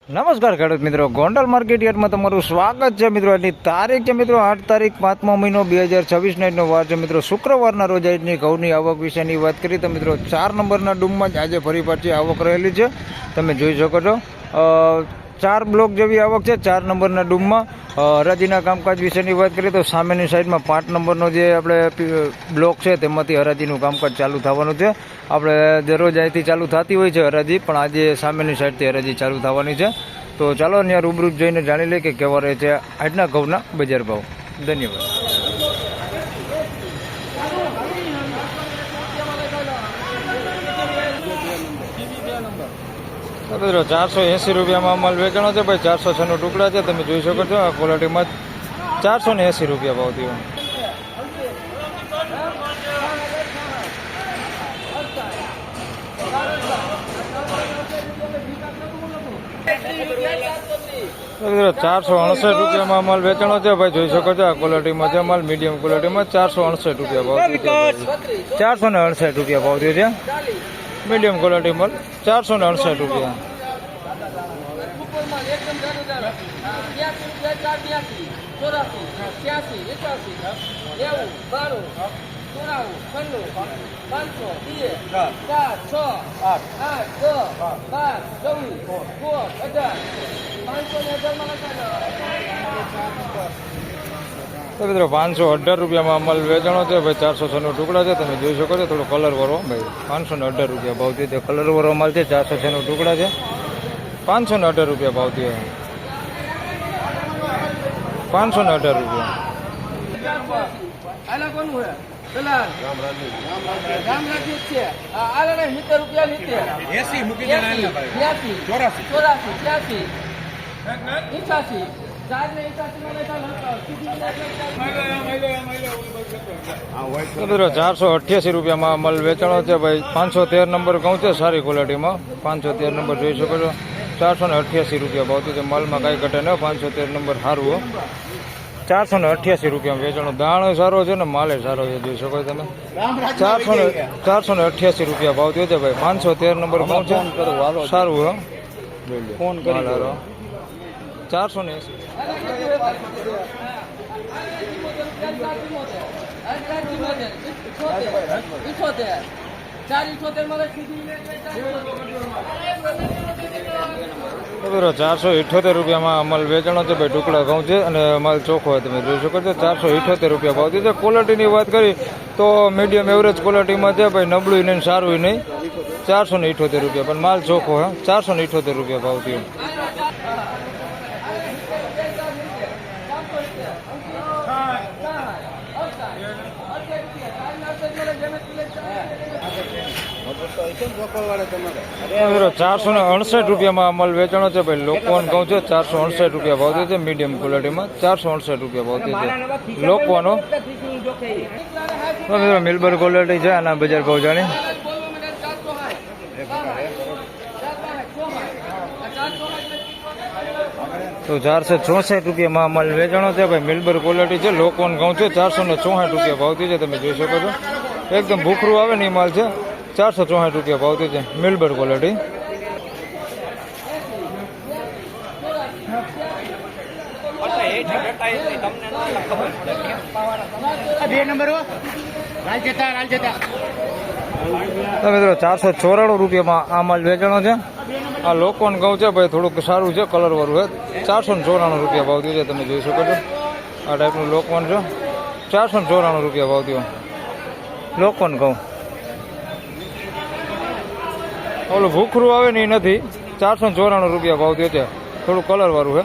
નમસ્કાર ખેડૂત મિત્રો, ગોંડલ માર્કેટ યાર્ડમાં તમારું સ્વાગત છે મિત્રો. આજની તારીખ છે મિત્રો 8 તારીખ 5મો મહિનો 2026 આજનો વાર છે મિત્રો શુક્રવારના રોજ આજની ઘઉંની આવક વિશેની વાત કરીએ તો મિત્રો 4 નંબરના ડૂમમાં જ આજે ફરી પાછી આવક રહેલી છે. તમે જોઈ શકો છો 4 બ્લોક જેવી આવક છે 4 નંબરના ડૂમમાં. હરાજીના કામકાજ વિશેની વાત કરીએ તો સામેની સાઈડમાં 5 નંબરનો જે આપણે બ્લોક છે તેમાંથી હરાજીનું કામકાજ ચાલુ થવાનું છે. આપણે દરરોજ અહીંથી ચાલુ થતી હોય છે હરાજી, પણ આજે સામેની સાઈડથી હરાજી ચાલુ થવાની છે. તો ચાલો ત્યાં રૂબરૂ જઈને જાણી લઈએ કે કેવા રહે છે આજના ઘઉંના બજાર ભાવ. ધન્યવાદ. મિત્રો 480 રૂપિયામાં માલ વેચાણો છે ભાઈ. 406 ટુકડા છે, તમે જોઈ શકો છો. આ ક્વોલિટીમાં 480 રૂપિયા ભાવ થયો. મિત્રો 468 રૂપિયામાં માલ વેચાણો છે ભાઈ, જોઈ શકો છો. આ ક્વોલિટીમાં છે માલ, મીડિયમ ક્વોલિટીમાં 468 રૂપિયા ભાવ થયો. 468 રૂપિયા ભાવ થયો છે. મીડિયમ ક્વોલિટી માલ 468 રૂપિયા. તો મિત્રો 518 રૂપિયામાં અમલ વેચાણો છે ભાઈ. 406 ટુકડા છે, તમે જોઈ શકો છો. થોડો કલર વાળો ભાઈ 518 રૂપિયા ભાવ થયો. કલર વાળો માલ છે. 406 ટુકડા છે, 518 રૂપિયા ભાવ થયો. 518 રૂપિયા. મિત્રો 488 રૂપિયામાં અમલ વેચાણો છે ભાઈ. 513 નંબર ઘઉં છે સારી ક્વોલિટીમાં. 513 નંબર જોઈ શકો છો. 488 રૂપિયા ભાવ છે. માલમાં કાંઈ ઘટે નહીં. 513 નંબર સારું. 488 રૂપિયામાં વેચાણો. દાણો સારો છે ને માલે સારો છે, જોઈ શકો તમે. 488 રૂપિયા ભાવ થયો છે ભાઈ. 513 નંબર ઘઉં છે સારું. ફોન કરી 480. બરાબર 478 રૂપિયામાં અમલ વેચાણો છે ભાઈ. ટુકડા ઘઉં છે અને માલ ચોખ્ખો હોય, તમે જોઈ શકો છો. 478 રૂપિયા ભાવ છે. ક્વોલિટીની વાત કરી તો મીડિયમ એવરેજ ક્વોલિટીમાં છે ભાઈ. નબળું નહીં, સારું નહીં. 478 રૂપિયા, પણ માલ ચોખ્ખો હે. 478 રૂપિયા ભાવ થયો. મિત્રો 468 રૂપિયામાં અમલ વેચાણો છે ભાઈ. લોકવાન ઘઉં છે. 468 રૂપિયા ભાવ છે. મીડિયમ ક્વોલિટીમાં 468 રૂપિયા ભાવ છે લોકવાનો. મિત્રો મિલબર ક્વોલિટી છે, આના બજાર ભાવ જાણી. તો 464 રૂપિયામાં અમલ વેચાણો છે ભાઈ. મિલબર ક્વોલિટી છે, લોકવાન ઘઉં છે. 464 રૂપિયા ભાવ છે, તમે જોઈ શકો છો. એકદમ ભૂખરું આવે ને એ માલ છે. 464 રૂપિયા ભાવ છે. મિલબર ક્વોલિટી. મિત્રો 494 રૂપિયામાં આ માલ વેચાણો છે. આ લોકવાન ઘઉં છે ભાઈ. થોડુંક સારું છે, કલર વાળું છે. 494 રૂપિયા ભાવ છે, તમે જોઈ શકો છો. આ ટાઈપનું લોકવાન છે. 494 રૂપિયા ભાવ થયો. લોકવાન ઘઉં ઓલું ભૂખરું આવે ને એ નથી. 494 રૂપિયા ભાવ થયો છે. થોડું કલર વાળું છે.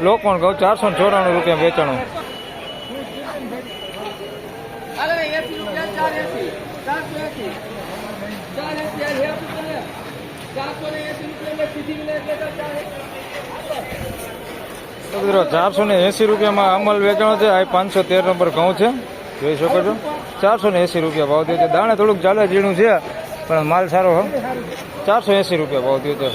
લોકવાન ઘઉં 494 રૂપિયા વેચાણું. મિત્રો 480 રૂપિયામાં અમલ વેચાણો છે. આ 513 નંબર ઘઉં છે, જોઈ શકો છો. 480 રૂપિયા ભાવ થયો છે. દાણે થોડુંક જાડા ઝીણું છે, પણ માલ સારો હો. 480 રૂપિયા ભાવ થયો છે.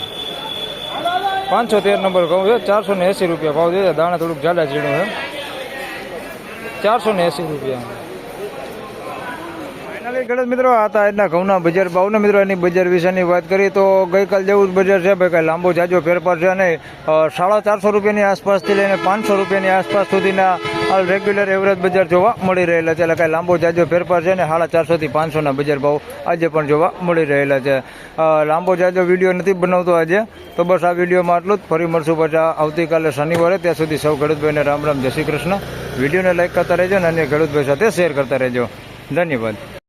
513 નંબર ઘઉં છે. 480 રૂપિયા ભાવ થયો છે. દાણે થોડુંક જાડા ઝીણું છે. 480 રૂપિયા. ખેડૂત મિત્રો આ હતા આજના ઘઉંના બજાર ભાવના મિત્રો એની બજાર વિશેની વાત કરી તો ગઈકાલ જેવું જ બજાર છે ભાઈ, કાંઈ લાંબો જાજો ફેરફાર છે નહીં. 450 રૂપિયાની આસપાસથી લઈને 500 રૂપિયાની આસપાસ સુધીના રેગ્યુલર એવરેજ બજાર જોવા મળી રહેલા છે. એટલે કાંઈ લાંબો જાજો ફેરફાર છે ને 450 થી 500ના બજાર ભાવ આજે પણ જોવા મળી રહેલા છે. લાંબો જાજો વિડીયો નથી બનાવતો આજે, તો બસ આ વિડીયોમાં આટલું જ. ફરી મળશું પાછા આવતીકાલે શનિવારે. ત્યાં સુધી સૌ ખેડૂતભાઈને રામ રામ, જય શ્રી કૃષ્ણ. વિડીયોને લાઈક કરતા રહેજો અને અન્ય ખેડૂતભાઈ સાથે શેર કરતા રહેજો. ધન્યવાદ.